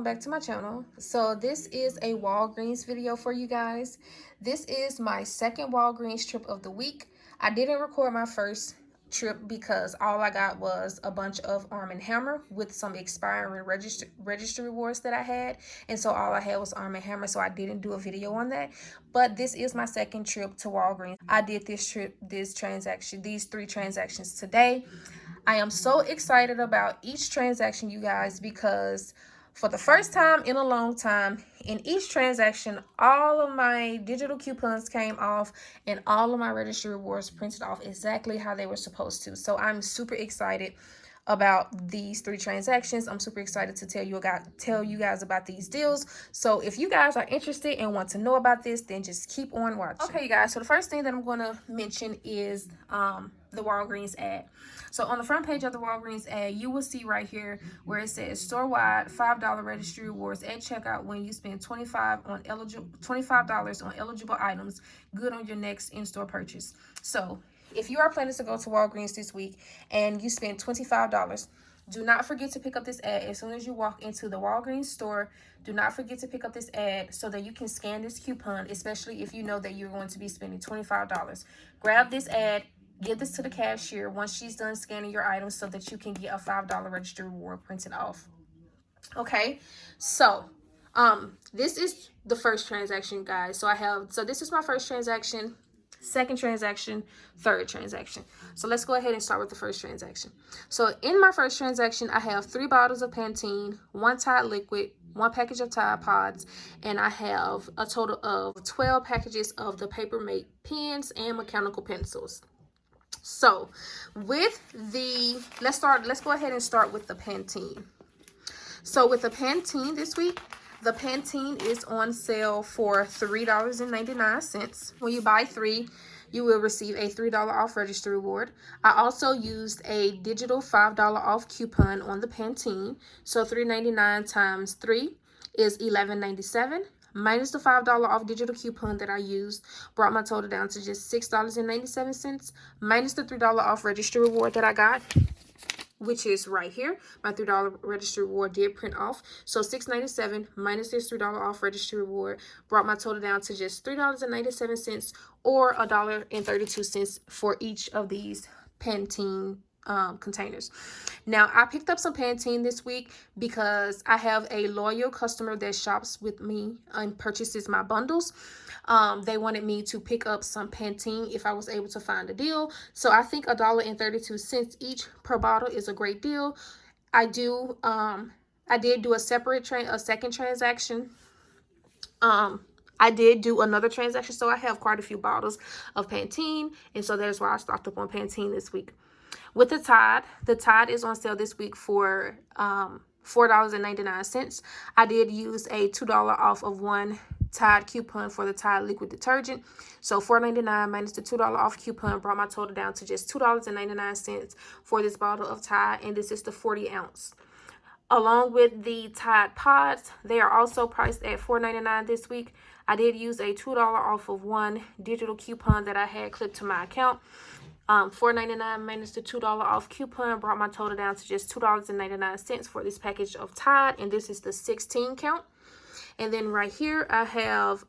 back to my channel. So this is a Walgreens video for you guys. This is my second Walgreens trip of the week. I didn't record my first trip because all I got was a bunch of Arm & Hammer with some expiring registry rewards that I had, and so all I had was Arm & Hammer, so I didn't do a video on that. But this is my second trip to Walgreens. I did these three transactions today. I am so excited about each transaction, you guys, because for the first time in a long time, in each transaction, all of my digital coupons came off and all of my registry rewards printed off exactly how they were supposed to. So I'm super excited about these three transactions. I'm super excited to tell you guys about these deals. So if you guys are interested and want to know about this, then just keep on watching. Okay, you guys, so the first thing that I'm going to mention is the Walgreens ad. So on the front page of the Walgreens ad, you will see right here where it says store-wide $5 registry rewards at checkout when you spend $25 on eligible items, good on your next in-store purchase. So if you are planning to go to Walgreens this week and you spend $25, do not forget to pick up this ad as soon as you walk into the Walgreens store. Do not forget to pick up this ad so that you can scan this coupon, especially if you know that you're going to be spending $25. Grab this ad, give this to the cashier once she's done scanning your items so that you can get a $5 registry reward printed off. Okay, so this is the first transaction, guys. So this is my first transaction, second transaction, third transaction. So let's go ahead and start with the first transaction. So in my first transaction, I have 3 bottles of Pantene, 1 Tide liquid, 1 package of Tide Pods, and I have a total of 12 packages of the Paper Mate pens and mechanical pencils. So with the, let's go ahead and start with the Pantene. So with the Pantene this week, the Pantene is on sale for $3.99. When you buy 3, you will receive a $3 off registry reward. I also used a digital $5 off coupon on the Pantene. So $3.99 times 3 is $11.97. Minus the $5 off digital coupon that I used brought my total down to just $6.97. Minus the $3 off registry reward that I got, which is right here. My $3 registry reward did print off. So $6.97 minus this $3 off registry reward brought my total down to just $3.97 or $1.32 for each of these Pantene containers. Now, I picked up some Pantene this week because I have a loyal customer that shops with me and purchases my bundles. They wanted me to pick up some Pantene if I was able to find a deal. So I think $1.32 each per bottle is a great deal. I did do a second transaction. I did do another transaction, so I have quite a few bottles of Pantene, and so that's why I stocked up on Pantene this week. With the Tide is on sale this week for $4.99. I did use a $2 off of 1 Tide coupon for the Tide liquid detergent. So $4.99 minus the $2 off coupon brought my total down to just $2.99 for this bottle of Tide, and this is the 40 ounce. Along with the Tide Pods, they are also priced at $4.99 this week. I did use a $2 off of 1 digital coupon that I had clipped to my account. $4.99 minus the $2 off coupon brought my total down to just $2.99 for this package of Tide, and this is the 16 count. And then right here I have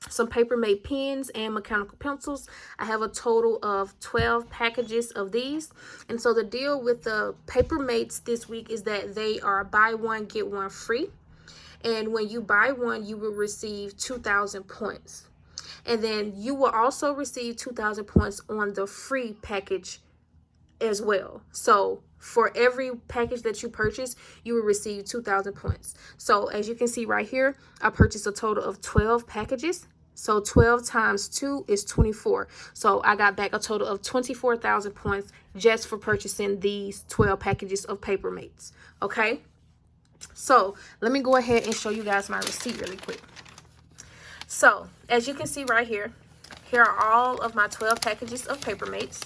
some Paper Mate pens and mechanical pencils. I have a total of 12 packages of these. And so the deal with the Paper Mates this week is that they are buy one get one free, and when you buy one you will receive 2,000 points. And then you will also receive 2,000 points on the free package as well. So for every package that you purchase, you will receive 2,000 points. So as you can see right here, I purchased a total of 12 packages. So 12 times 2 is 24. So I got back a total of 24,000 points just for purchasing these 12 packages of Paper Mates. Okay? So let me go ahead and show you guys my receipt really quick. So, as you can see right here, here are all of my 12 packages of Paper Mates.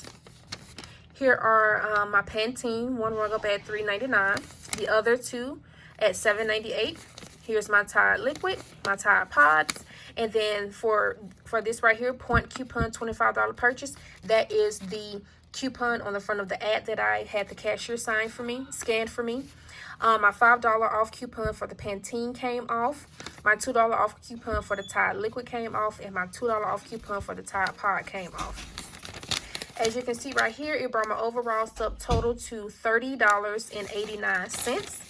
Here are my Pantene, one rung up at $3.99, the other 2 at $7.98. Here's my Tide liquid, my Tide Pods, and then for this right here, point coupon $25 purchase, that is the coupon on the front of the ad that I had the cashier scan for me. My $5 off coupon for the Pantene came off. My $2 off coupon for the Tide Liquid came off. And my $2 off coupon for the Tide Pod came off. As you can see right here, it brought my overall subtotal to $30.89.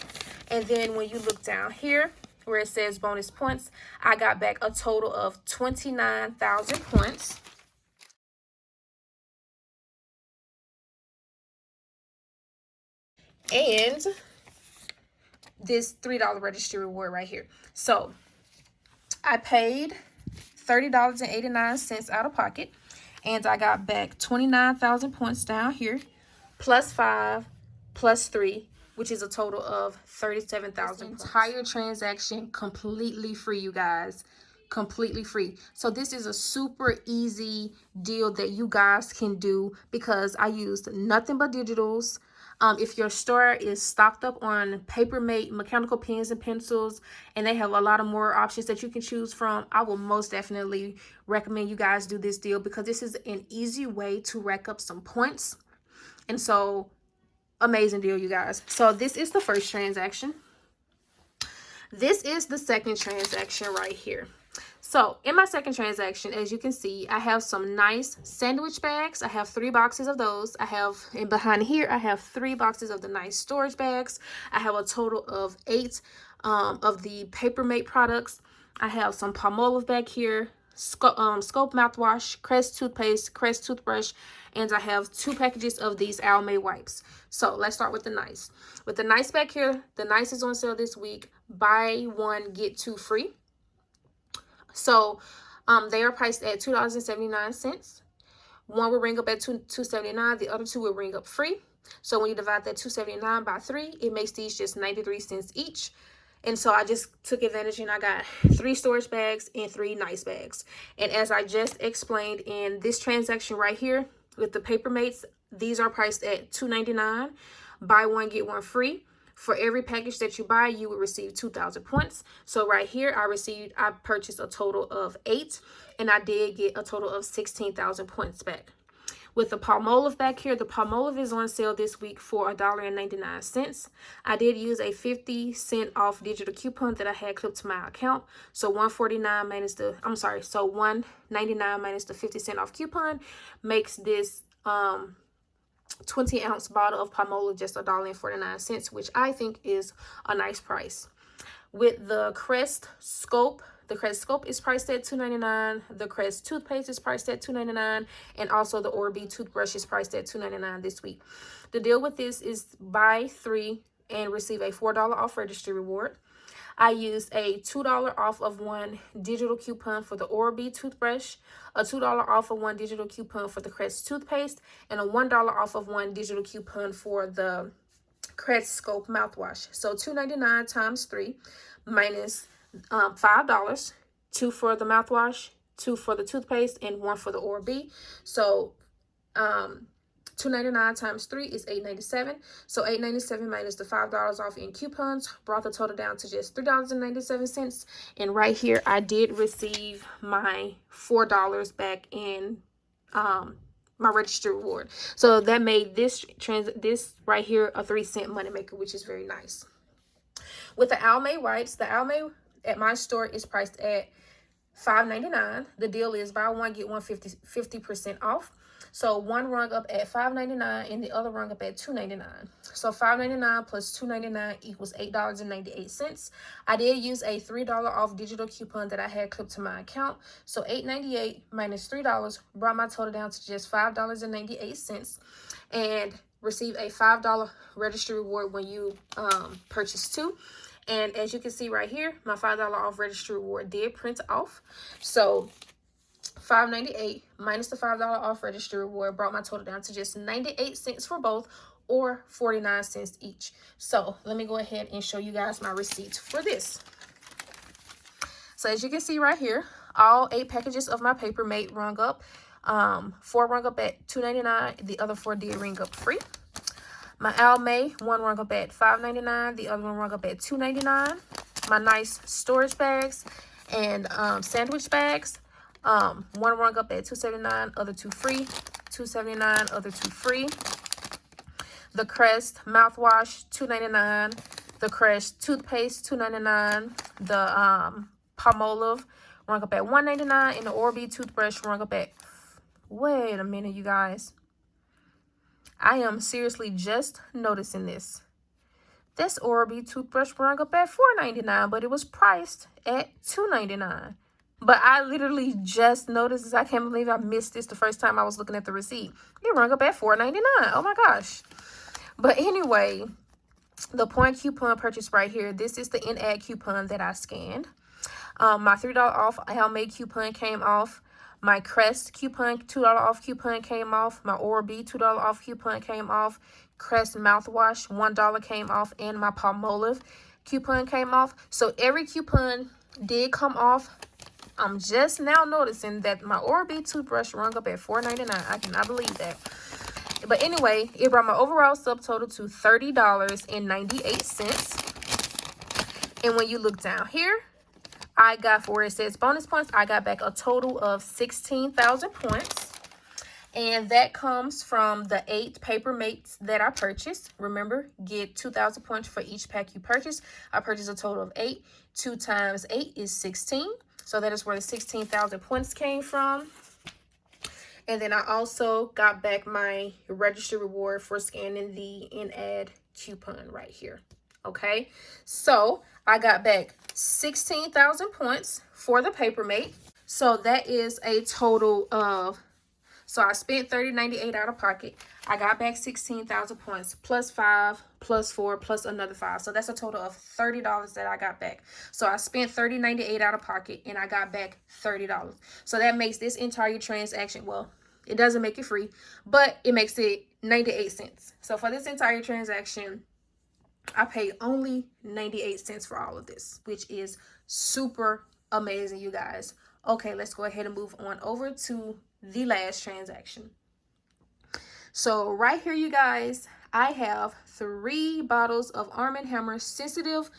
And then when you look down here where it says bonus points, I got back a total of 29,000 points. And this $3 registry reward right here. So I paid $30.89 out of pocket, and I got back 29,000 points down here, plus 5, plus 3, which is a total of 37,000. Entire transaction completely free, you guys. Completely free. So this is a super easy deal that you guys can do because I used nothing but digitals. If your store is stocked up on Papermate mechanical pens and pencils, and they have a lot of more options that you can choose from, I will most definitely recommend you guys do this deal because this is an easy way to rack up some points. And so, amazing deal, you guys. So this is the first transaction. This is the second transaction right here. So in my second transaction, as you can see, I have some nice sandwich bags. I have 3 boxes of those. And behind here, I have 3 boxes of the nice storage bags. I have a total of 8 of the Papermate products. I have some Palmolive back here, Scope mouthwash, Crest toothpaste, Crest toothbrush, and I have 2 packages of these Almay wipes. So let's start with the nice. With the nice back here, the nice is on sale this week. Buy 1, get 2 free. So they are priced at $2.79. One will ring up at $2.79. The other 2 will ring up free. So when you divide that $2.79 by 3, it makes these just 93 cents each. And so I just took advantage and I got 3 storage bags and 3 nice bags. And as I just explained in this transaction right here with the Papermates, these are priced at $2.99. Buy 1, get 1 free. For every package that you buy, you will receive 2,000 points. So right here, I purchased a total of 8, and I did get a total of 16,000 points back. With the Palmolive back here, the Palmolive is on sale this week for $1.99. I did use a 50-cent off digital coupon that I had clipped to my account. So $1.99 minus $1.99 minus the 50-cent off coupon makes this 20-ounce bottle of Palmolive just $1.49, which I think is a nice price. With the Crest Scope is priced at $2.99. The Crest toothpaste is priced at $2.99, and also the Oral-B toothbrush is priced at $2.99 this week. The deal with this is buy 3 and receive a $4 off registry reward. I used a $2 off of 1 digital coupon for the Oral-B toothbrush, a $2 off of 1 digital coupon for the Crest toothpaste, and a $1 off of 1 digital coupon for the Crest Scope mouthwash. So $2.99 times 3 minus $5, 2 for the mouthwash, 2 for the toothpaste, and 1 for the Oral-B. So $2.99 times 3 is $8.97. So $8.97 minus the $5 off in coupons brought the total down to just $3.97. And right here, I did receive my $4 back in my registry reward. So that made this right here a 3-cent moneymaker, which is very nice. With the Almay wipes, the Almay at my store is priced at $5.99. The deal is buy 1, get 1 50% off. So one rung up at $5.99 and the other rung up at $2.99. So $5.99 plus $2.99 equals $8.98. I did use a $3 off digital coupon that I had clipped to my account. So $8.98 minus $3 brought my total down to just $5.98, and receive a $5 registry reward when you purchase 2. And as you can see right here, my $5 off registry reward did print off. So $5.98 minus the $5 off registry reward brought my total down to just 98 cents for both, or 49 cents each. So let me go ahead and show you guys my receipts for this. So as you can see right here, all 8 packages of my Papermate rung up. 4 rung up at $2.99. The other 4 did ring up free. My Almay, 1 rung up at $5.99. The other 1 rung up at $2.99. My nice storage bags and sandwich bags. 1 rung up at $2.79, other 2 free. $2.79, other 2 free. The Crest mouthwash, $2.99. The Crest toothpaste, $2.99. The Palmolive rung up at $1.99, and the Oral-B toothbrush rung up at, wait a minute, you guys. I am seriously just noticing this. This Oral-B toothbrush rung up at $4.99, but it was priced at $2.99. But I literally just noticed this. I can't believe I missed this the first time I was looking at the receipt. It rung up at $4.99. Oh my gosh. But anyway, the point coupon purchase right here. This is the in-ad coupon that I scanned. My $3 off Almay coupon came off. My Crest coupon, $2 off coupon came off. My Oral-B, $2 off coupon came off. Crest mouthwash, $1 came off. And my Palmolive coupon came off. So every coupon did come off. I'm just now noticing that my Oral-B toothbrush rung up at $4.99. I cannot believe that. But anyway, it brought my overall subtotal to $30.98. And when you look down here, I got, for where it says bonus points, I got back a total of 16,000 points. And that comes from the 8 paper mates that I purchased. Remember, get 2,000 points for each pack you purchase. I purchased a total of 8. 2 times 8 is 16. So that is where the 16,000 points came from. And then I also got back my registered reward for scanning the in-ad coupon right here. Okay, so I got back 16,000 points for the paper mate. So that is a total of, so I spent $30.98 out of pocket. I got back 16,000 points plus 5 plus 4 plus another 5. So that's a total of $30 that I got back. So I spent $30.98 out of pocket and I got back $30. So that makes this entire transaction, well, it doesn't make it free, but it makes it 98 cents. So for this entire transaction, I paid only 98 cents for all of this, which is super amazing, you guys. Okay, let's go ahead and move on over to the last transaction. So right here, you guys, I have 3 bottles of Arm & Hammer sensitive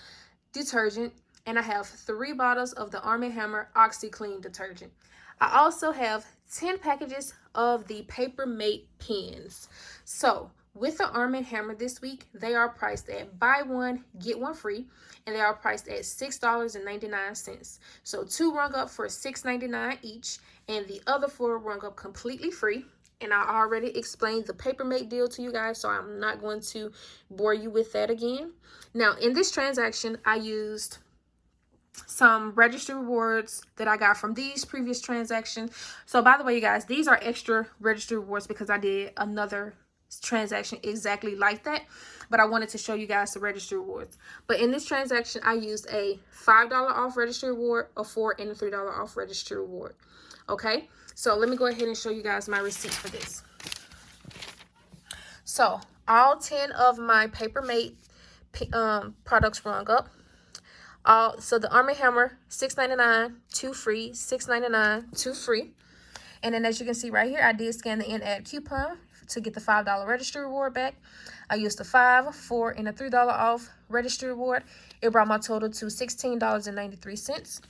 detergent, and I have 3 bottles of the Arm & Hammer OxyClean detergent. I also have 10 packages of the Paper Mate pens. So with the Arm & Hammer this week, they are priced at buy one, get one free, and they are priced at $6.99. So 2 rung up for $6.99 each, and the other 4 rung up completely free. And I already explained the Paper Mate deal to you guys, so I'm not going to bore you with that again. Now, in this transaction, I used some registered rewards that I got from these previous transactions. So by the way, you guys, these are extra registered rewards because I did another transaction exactly like that, but I wanted to show you guys the registered rewards. But in this transaction, I used a $5 off registered reward, a $4 and a $3 off registered reward. Okay, so let me go ahead and show you guys my receipt for this. So all 10 of my Paper Mate products rung up. So the Arm & Hammer, $6.99, 2 free, $6.99, 2 free. And then as you can see right here, I did scan the in-ad coupon to get the $5 register reward back. I used the $5, $4, and a $3 off register reward. It brought my total to $16.93.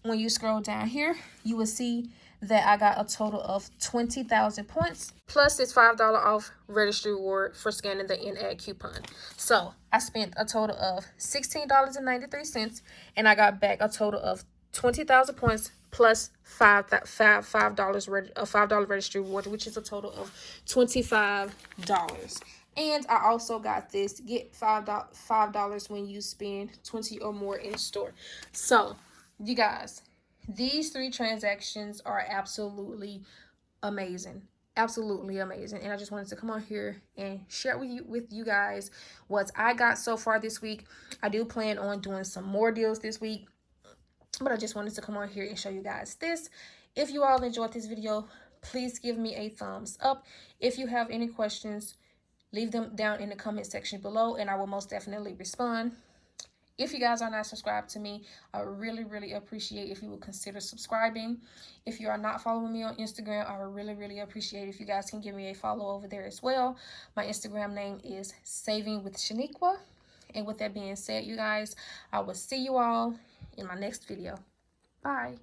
When you scroll down here, you will see that I got a total of 20,000 points plus this $5 off register reward for scanning the in-ad coupon. So I spent a total of $16.93, and I got back a total of 20,000 points plus $5 register reward, which is a total of $25. And I also got this get $5 when you spend 20 or more in store. So you guys, these 3 transactions are absolutely amazing. Absolutely amazing. And I just wanted to come on here and share with you guys what I got so far this week. I do plan on doing some more deals this week, but I just wanted to come on here and show you guys this. If you all enjoyed this video, please give me a thumbs up. If you have any questions, leave them down in the comment section below, and I will most definitely respond. If you guys are not subscribed to me, I would really appreciate if you would consider subscribing. If you are not following me on Instagram, I would really appreciate if you guys can give me a follow over there as well. My Instagram name is Saving with Shaniqua. And with that being said, you guys, I will see you all in my next video. Bye.